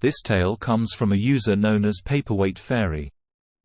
This tale comes from a user known as Paperweight Fairy.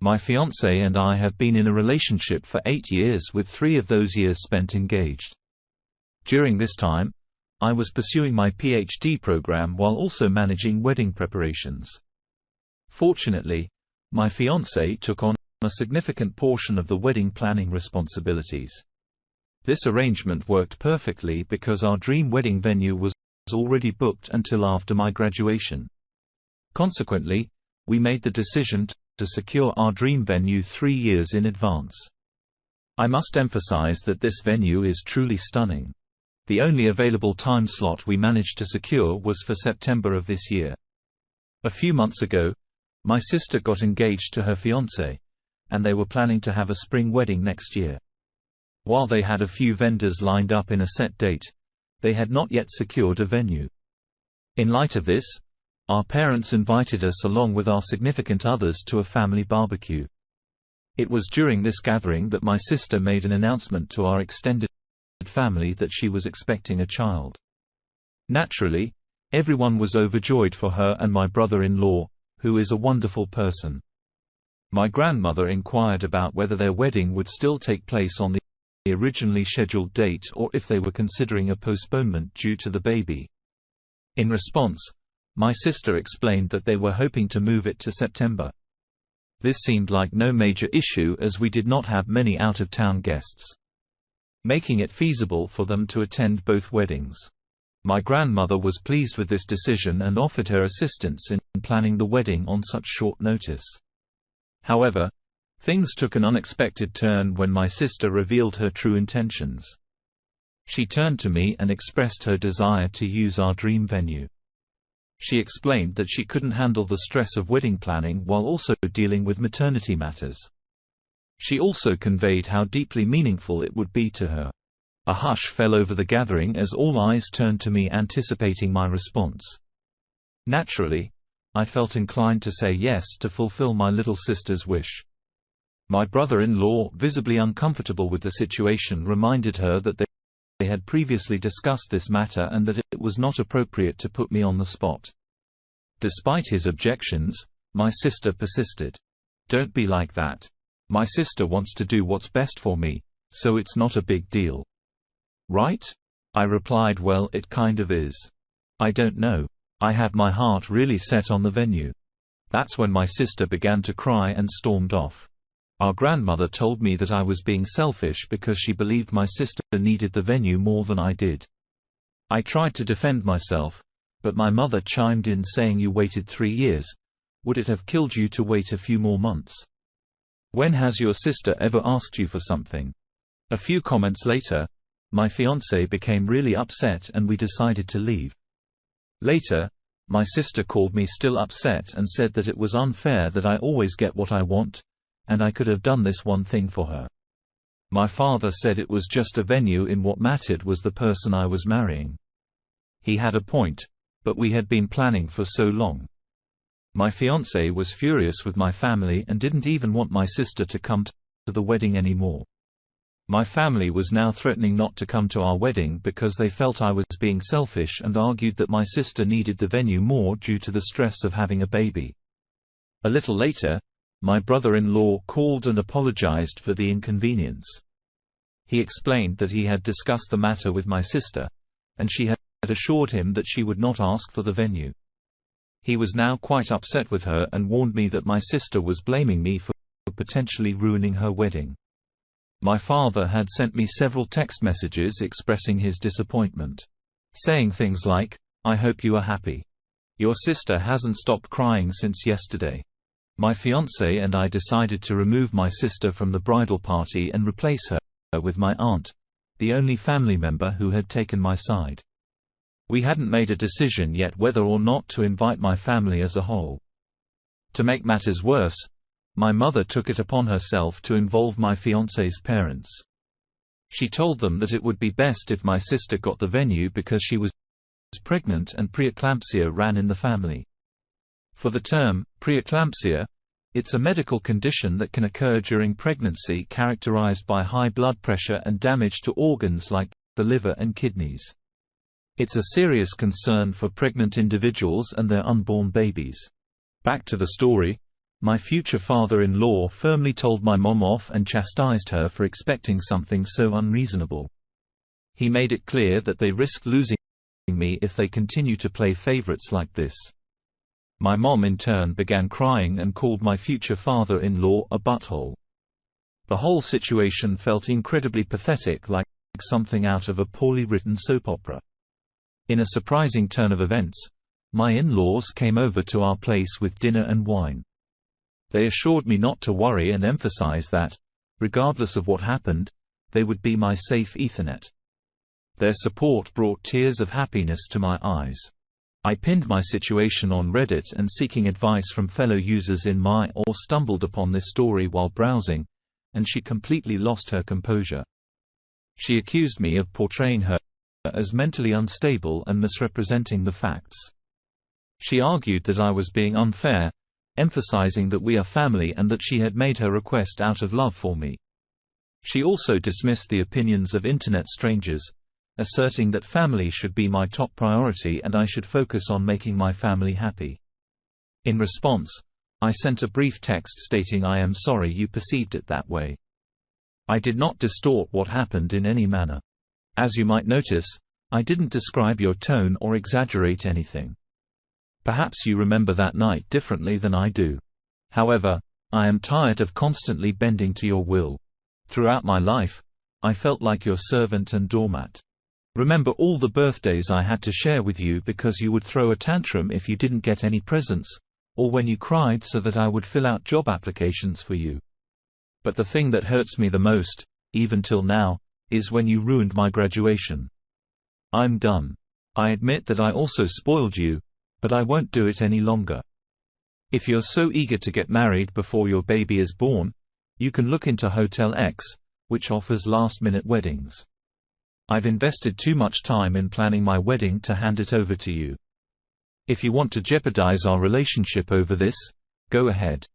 My fiancé and I have been in a relationship for 8 years, with 3 of those years spent engaged. During this time, I was pursuing my PhD program while also managing wedding preparations. Fortunately, my fiancé took on a significant portion of the wedding planning responsibilities. This arrangement worked perfectly because our dream wedding venue was already booked until after my graduation. Consequently, we made the decision to secure our dream venue 3 years in advance. I must emphasize that this venue is truly stunning. The only available time slot we managed to secure was for September of this year. A few months ago, my sister got engaged to her fiancé, and they were planning to have a spring wedding next year. While they had a few vendors lined up in a set date, they had not yet secured a venue. In light of this, our parents invited us along with our significant others to a family barbecue. It was during this gathering that my sister made an announcement to our extended family that she was expecting a child. Naturally, everyone was overjoyed for her and my brother-in-law, who is a wonderful person. My grandmother inquired about whether their wedding would still take place on the originally scheduled date or if they were considering a postponement due to the baby. In response, my sister explained that they were hoping to move it to September. This seemed like no major issue as we did not have many out-of-town guests, making it feasible for them to attend both weddings. My grandmother was pleased with this decision and offered her assistance in planning the wedding on such short notice. However, things took an unexpected turn when my sister revealed her true intentions. She turned to me and expressed her desire to use our dream venue. She explained that she couldn't handle the stress of wedding planning while also dealing with maternity matters. She also conveyed how deeply meaningful it would be to her. A hush fell over the gathering as all eyes turned to me anticipating my response. Naturally, I felt inclined to say yes to fulfill my little sister's wish. My brother-in-law, visibly uncomfortable with the situation, reminded her that they had previously discussed this matter and that it was not appropriate to put me on the spot. Despite his objections, my sister persisted. "Don't be like that. My sister wants to do what's best for me, so it's not a big deal." "Right?" I replied, "Well, it kind of is. I don't know. I have my heart really set on the venue." That's when my sister began to cry and stormed off. Our grandmother told me that I was being selfish because she believed my sister needed the venue more than I did. I tried to defend myself, but my mother chimed in saying, "You waited 3 years. Would it have killed you to wait a few more months? When has your sister ever asked you for something?" A few comments later, my fiancé became really upset and we decided to leave. Later, my sister called me still upset and said that it was unfair that I always get what I want, and I could have done this one thing for her. My father said it was just a venue and what mattered was the person I was marrying. He had a point, but we had been planning for so long. My fiancé was furious with my family and didn't even want my sister to come to the wedding anymore. My family was now threatening not to come to our wedding because they felt I was being selfish and argued that my sister needed the venue more due to the stress of having a baby. A little later, my brother-in-law called and apologized for the inconvenience. He explained that he had discussed the matter with my sister, and she had assured him that she would not ask for the venue. He was now quite upset with her and warned me that my sister was blaming me for potentially ruining her wedding. My father had sent me several text messages expressing his disappointment, saying things like, "I hope you are happy. Your sister hasn't stopped crying since yesterday." My fiancé and I decided to remove my sister from the bridal party and replace her with my aunt, the only family member who had taken my side. We hadn't made a decision yet whether or not to invite my family as a whole. To make matters worse, my mother took it upon herself to involve my fiancé's parents. She told them that it would be best if my sister got the venue because she was pregnant and preeclampsia ran in the family. For the term, preeclampsia, it's a medical condition that can occur during pregnancy characterized by high blood pressure and damage to organs like the liver and kidneys. It's a serious concern for pregnant individuals and their unborn babies. Back to the story. My future father-in-law firmly told my mom off and chastised her for expecting something so unreasonable. He made it clear that they risked losing me if they continue to play favorites like this. My mom in turn began crying and called my future father-in-law a butthole. The whole situation felt incredibly pathetic, like something out of a poorly written soap opera. In a surprising turn of events, my in-laws came over to our place with dinner and wine. They assured me not to worry and emphasized that, regardless of what happened, they would be my safe Ethernet. Their support brought tears of happiness to my eyes. I pinned my situation on Reddit and seeking advice from fellow users in my or stumbled upon this story while browsing, and she completely lost her composure. She accused me of portraying her as mentally unstable and misrepresenting the facts. She argued that I was being unfair, emphasizing that we are family and that she had made her request out of love for me. She also dismissed the opinions of internet strangers, asserting that family should be my top priority and I should focus on making my family happy. In response, I sent a brief text stating I am sorry you perceived it that way. I did not distort what happened in any manner. As you might notice, I didn't describe your tone or exaggerate anything. Perhaps you remember that night differently than I do. However, I am tired of constantly bending to your will. Throughout my life, I felt like your servant and doormat. Remember all the birthdays I had to share with you because you would throw a tantrum if you didn't get any presents, or when you cried so that I would fill out job applications for you. But the thing that hurts me the most, even till now, is when you ruined my graduation. I'm done. I admit that I also spoiled you, but I won't do it any longer. If you're so eager to get married before your baby is born, you can look into Hotel X, which offers last-minute weddings. I've invested too much time in planning my wedding to hand it over to you. If you want to jeopardize our relationship over this, go ahead.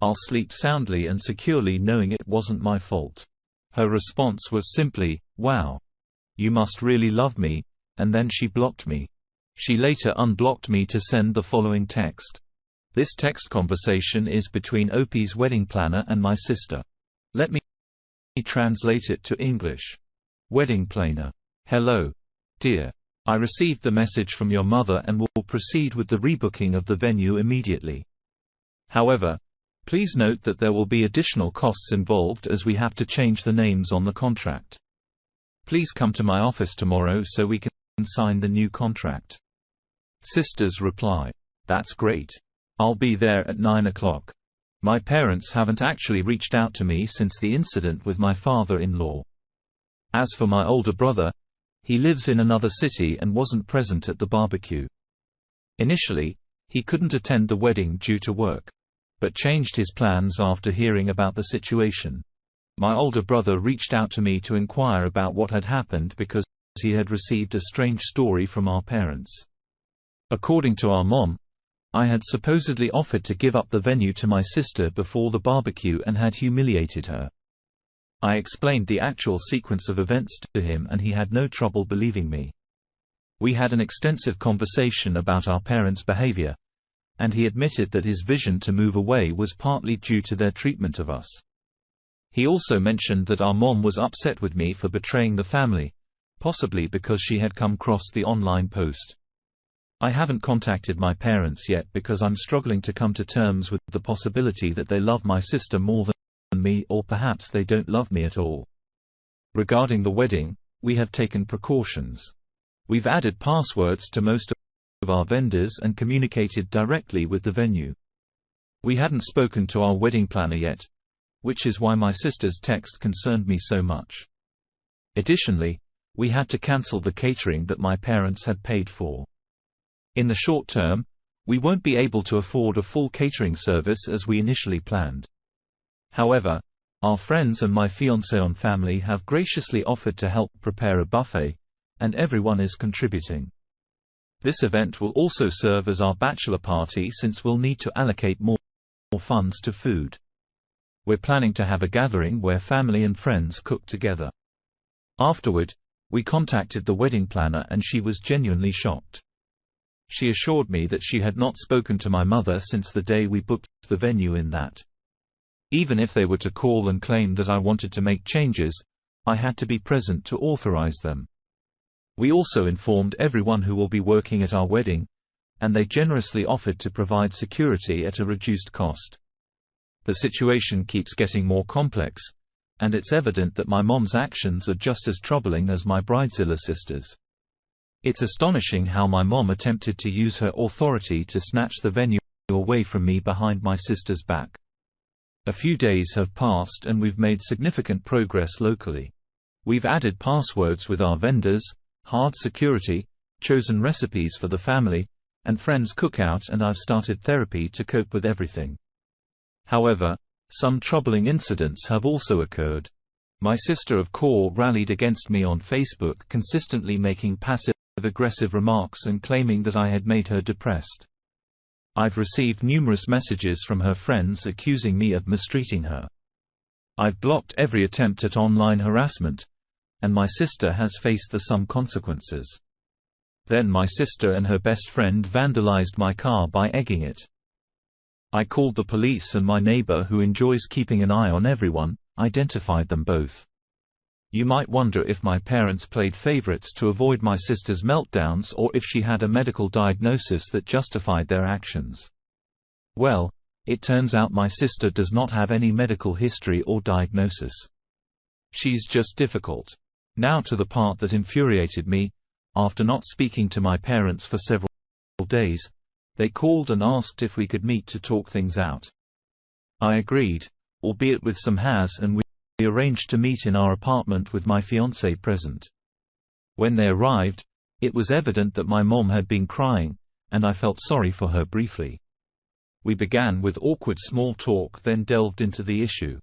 I'll sleep soundly and securely knowing it wasn't my fault. Her response was simply, "Wow. You must really love me," and then she blocked me. She later unblocked me to send the following text. This text conversation is between Opie's wedding planner and my sister. Let me translate it to English. Wedding planner. Hello. Dear. I received the message from your mother and will proceed with the rebooking of the venue immediately. However, please note that there will be additional costs involved as we have to change the names on the contract. Please come to my office tomorrow so we can sign the new contract. Sister's reply. That's great. I'll be there at 9 o'clock. My parents haven't actually reached out to me since the incident with my father-in-law. As for my older brother, he lives in another city and wasn't present at the barbecue. Initially, he couldn't attend the wedding due to work, but changed his plans after hearing about the situation. My older brother reached out to me to inquire about what had happened because he had received a strange story from our parents. According to our mom, I had supposedly offered to give up the venue to my sister before the barbecue and had humiliated her. I explained the actual sequence of events to him and he had no trouble believing me. We had an extensive conversation about our parents' behavior, and he admitted that his vision to move away was partly due to their treatment of us. He also mentioned that our mom was upset with me for betraying the family, possibly because she had come across the online post. I haven't contacted my parents yet because I'm struggling to come to terms with the possibility that they love my sister more than me, or perhaps they don't love me at all. Regarding the wedding, we have taken precautions. We've added passwords to most of our vendors and communicated directly with the venue. We hadn't spoken to our wedding planner yet, which is why my sister's text concerned me so much. Additionally, we had to cancel the catering that my parents had paid for. In the short term, we won't be able to afford a full catering service as we initially planned. However, our friends and my fiancée family have graciously offered to help prepare a buffet, and everyone is contributing. This event will also serve as our bachelor party since we'll need to allocate more funds to food. We're planning to have a gathering where family and friends cook together. Afterward, We contacted the wedding planner and she was genuinely shocked. She assured me that she had not spoken to my mother since the day we booked the venue, in that even if they were to call and claim that I wanted to make changes, I had to be present to authorize them. We also informed everyone who will be working at our wedding, and they generously offered to provide security at a reduced cost. The situation keeps getting more complex, and it's evident that my mom's actions are just as troubling as my Bridezilla sisters. It's astonishing how my mom attempted to use her authority to snatch the venue away from me behind my sister's back. A few days have passed and we've made significant progress locally. We've added passwords with our vendors, hard security, chosen recipes for the family and friends cookout, and I've started therapy to cope with everything. However, some troubling incidents have also occurred. My sister of course rallied against me on Facebook, consistently making passive-aggressive remarks and claiming that I had made her depressed. I've received numerous messages from her friends accusing me of mistreating her. I've blocked every attempt at online harassment, and my sister has faced some consequences. Then my sister and her best friend vandalized my car by egging it. I called the police, and my neighbor, who enjoys keeping an eye on everyone, identified them both. You might wonder if my parents played favorites to avoid my sister's meltdowns, or if she had a medical diagnosis that justified their actions. Well, it turns out my sister does not have any medical history or diagnosis. She's just difficult. Now to the part that infuriated me. After not speaking to my parents for several days, they called and asked if we could meet to talk things out. I agreed, albeit with some haste, and we arranged to meet in our apartment with my fiancé present. When they arrived, it was evident that my mom had been crying, and I felt sorry for her briefly. We began with awkward small talk, then delved into the issue.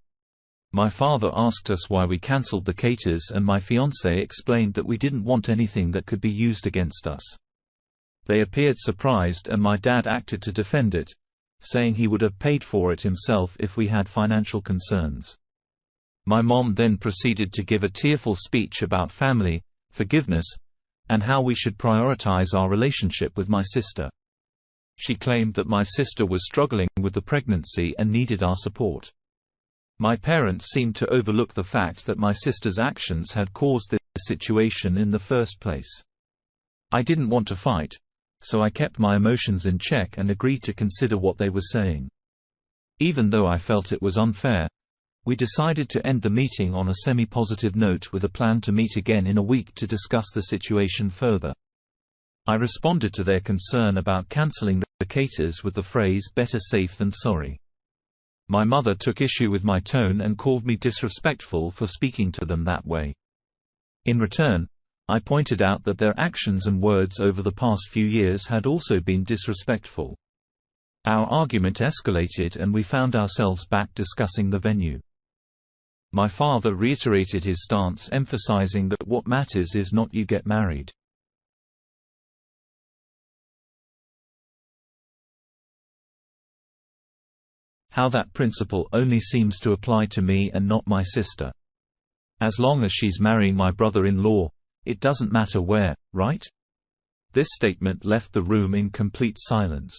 My father asked us why we cancelled the caters, and my fiancé explained that we didn't want anything that could be used against us. They appeared surprised, and my dad acted to defend it, saying he would have paid for it himself if we had financial concerns. My mom then proceeded to give a tearful speech about family, forgiveness, and how we should prioritize our relationship with my sister. She claimed that my sister was struggling with the pregnancy and needed our support. My parents seemed to overlook the fact that my sister's actions had caused this situation in the first place. I didn't want to fight, so I kept my emotions in check and agreed to consider what they were saying. Even though I felt it was unfair, we decided to end the meeting on a semi-positive note, with a plan to meet again in a week to discuss the situation further. I responded to their concern about cancelling the caters with the phrase "better safe than sorry." My mother took issue with my tone and called me disrespectful for speaking to them that way. In return, I pointed out that their actions and words over the past few years had also been disrespectful. Our argument escalated and we found ourselves back discussing the venue. My father reiterated his stance, emphasizing that what matters is not you get married. How that principle only seems to apply to me and not my sister. As long as she's marrying my brother-in-law, it doesn't matter where, right? This statement left the room in complete silence.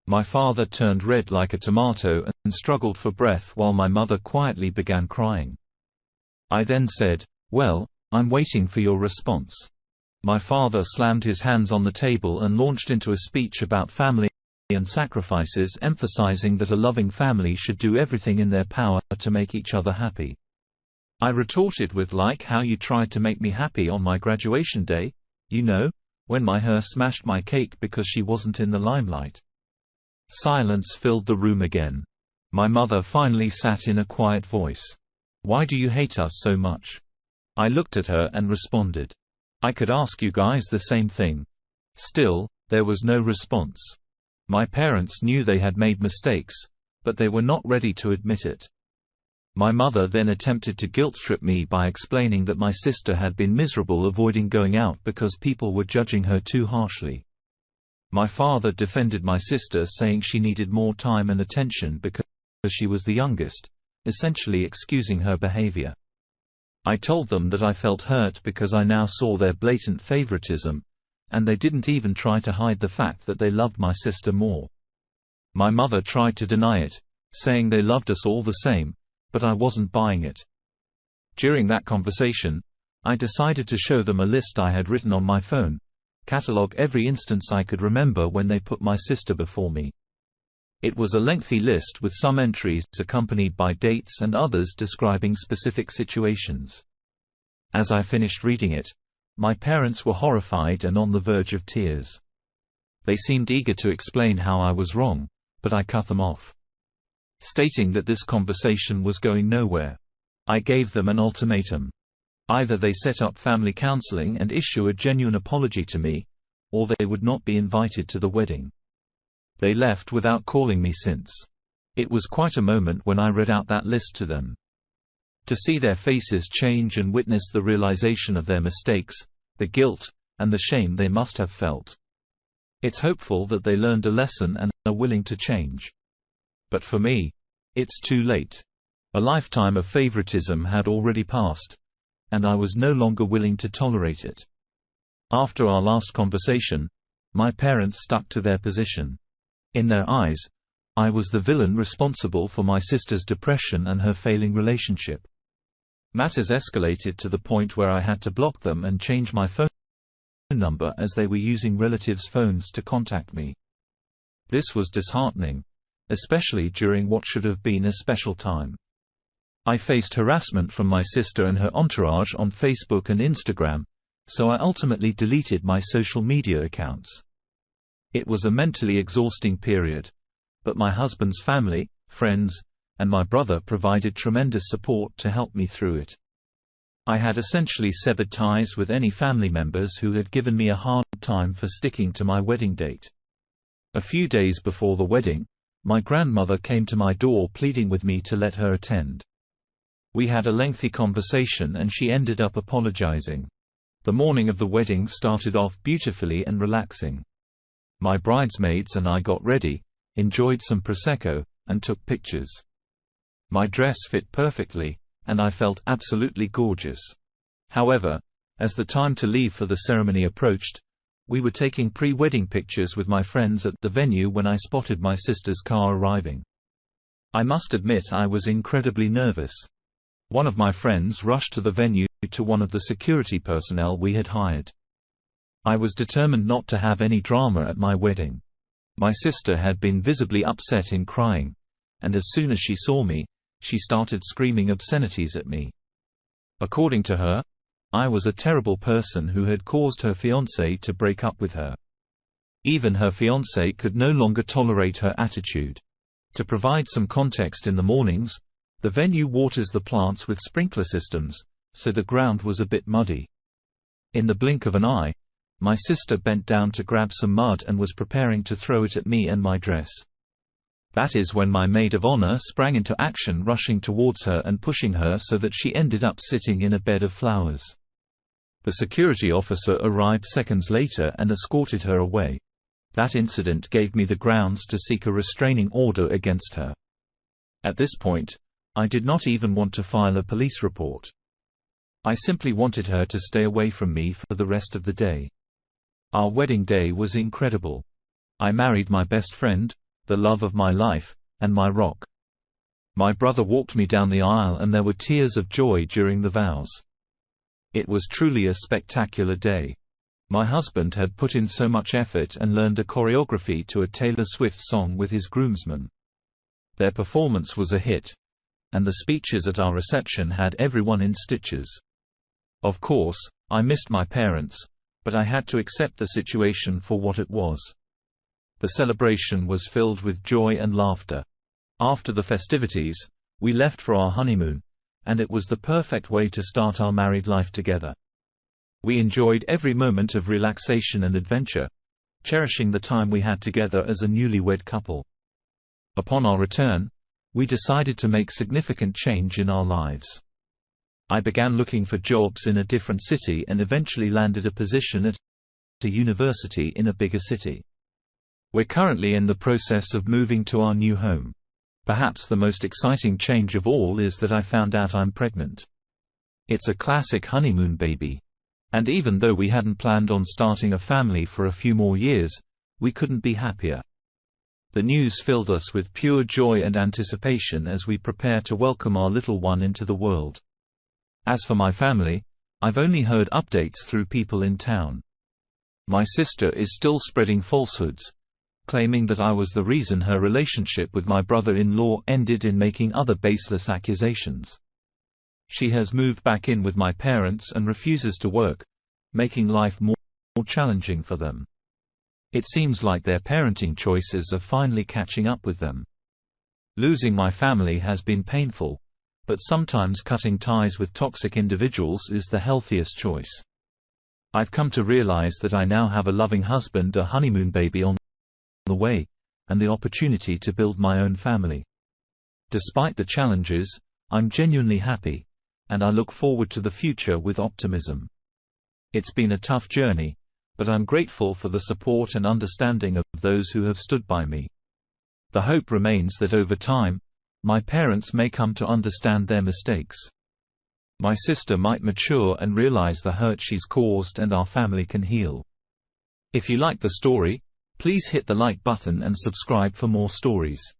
My father turned red like a tomato and struggled for breath, while my mother quietly began crying. I then said, "Well, I'm waiting for your response." My father slammed his hands on the table and launched into a speech about family and sacrifices, emphasizing that a loving family should do everything in their power to make each other happy. I retorted with, "Like how you tried to make me happy on my graduation day, you know, when my hair smashed my cake because she wasn't in the limelight." Silence filled the room again. My mother finally sat in a quiet voice. "Why do you hate us so much?" I looked at her and responded, "I could ask you guys the same thing." Still, there was no response. My parents knew they had made mistakes, but they were not ready to admit it. My mother then attempted to guilt-trip me by explaining that my sister had been miserable avoiding going out because people were judging her too harshly. My father defended my sister, saying she needed more time and attention because she was the youngest, essentially excusing her behavior. I told them that I felt hurt because I now saw their blatant favoritism, and they didn't even try to hide the fact that they loved my sister more. My mother tried to deny it, saying they loved us all the same, but I wasn't buying it. During that conversation, I decided to show them a list I had written on my phone, catalogue every instance I could remember when they put my sister before me. It was a lengthy list with some entries accompanied by dates and others describing specific situations. As I finished reading it, my parents were horrified and on the verge of tears. They seemed eager to explain how I was wrong, but I cut them off, stating that this conversation was going nowhere. I gave them an ultimatum. Either they set up family counseling and issue a genuine apology to me, or they would not be invited to the wedding. They left without calling me since. It was quite a moment when I read out that list to them. To see their faces change and witness the realization of their mistakes, the guilt, and the shame they must have felt. It's hopeful that they learned a lesson and are willing to change. But for me, it's too late. A lifetime of favoritism had already passed, and I was no longer willing to tolerate it. After our last conversation, my parents stuck to their position. In their eyes, I was the villain responsible for my sister's depression and her failing relationship. Matters escalated to the point where I had to block them and change my phone number as they were using relatives' phones to contact me. This was disheartening, especially during what should have been a special time. I faced harassment from my sister and her entourage on Facebook and Instagram, so I ultimately deleted my social media accounts. It was a mentally exhausting period, but my husband's family, friends, and my brother provided tremendous support to help me through it. I had essentially severed ties with any family members who had given me a hard time for sticking to my wedding date. A few days before the wedding, my grandmother came to my door pleading with me to let her attend. We had a lengthy conversation and she ended up apologizing. The morning of the wedding started off beautifully and relaxing. My bridesmaids and I got ready, enjoyed some Prosecco, and took pictures. My dress fit perfectly, and I felt absolutely gorgeous. However, as the time to leave for the ceremony approached, we were taking pre-wedding pictures with my friends at the venue when I spotted my sister's car arriving. I must admit I was incredibly nervous. One of my friends rushed to the venue to one of the security personnel we had hired. I was determined not to have any drama at my wedding. My sister had been visibly upset and crying, and as soon as she saw me, she started screaming obscenities at me. According to her, I was a terrible person who had caused her fiancé to break up with her. Even her fiancé could no longer tolerate her attitude. To provide some context, in the mornings, the venue waters the plants with sprinkler systems, so the ground was a bit muddy. In the blink of an eye, my sister bent down to grab some mud and was preparing to throw it at me and my dress. That is when my maid of honor sprang into action, rushing towards her and pushing her so that she ended up sitting in a bed of flowers. The security officer arrived seconds later and escorted her away. That incident gave me the grounds to seek a restraining order against her. At this point, I did not even want to file a police report. I simply wanted her to stay away from me for the rest of the day. Our wedding day was incredible. I married my best friend, the love of my life, and my rock. My brother walked me down the aisle and there were tears of joy during the vows. It was truly a spectacular day. My husband had put in so much effort and learned a choreography to a Taylor Swift song with his groomsmen. Their performance was a hit, and the speeches at our reception had everyone in stitches. Of course, I missed my parents, but I had to accept the situation for what it was. The celebration was filled with joy and laughter. After the festivities, we left for our honeymoon, and it was the perfect way to start our married life together. We enjoyed every moment of relaxation and adventure, cherishing the time we had together as a newlywed couple. Upon our return, we decided to make significant change in our lives. I began looking for jobs in a different city and eventually landed a position at a university in a bigger city. We're currently in the process of moving to our new home. Perhaps the most exciting change of all is that I found out I'm pregnant. It's a classic honeymoon baby. And even though we hadn't planned on starting a family for a few more years, we couldn't be happier. The news filled us with pure joy and anticipation as we prepare to welcome our little one into the world. As for my family, I've only heard updates through people in town. My sister is still spreading falsehoods, claiming that I was the reason her relationship with my brother-in-law ended, in making other baseless accusations. She has moved back in with my parents and refuses to work, making life more challenging for them. It seems like their parenting choices are finally catching up with them. Losing my family has been painful, but sometimes cutting ties with toxic individuals is the healthiest choice. I've come to realize that I now have a loving husband, a honeymoon baby on the way, and the opportunity to build my own family. Despite the challenges, I'm genuinely happy, and I look forward to the future with optimism. It's been a tough journey, but I'm grateful for the support and understanding of those who have stood by me. The hope remains that over time, my parents may come to understand their mistakes. My sister might mature and realize the hurt she's caused, and our family can heal. If you like the story, please hit the like button and subscribe for more stories.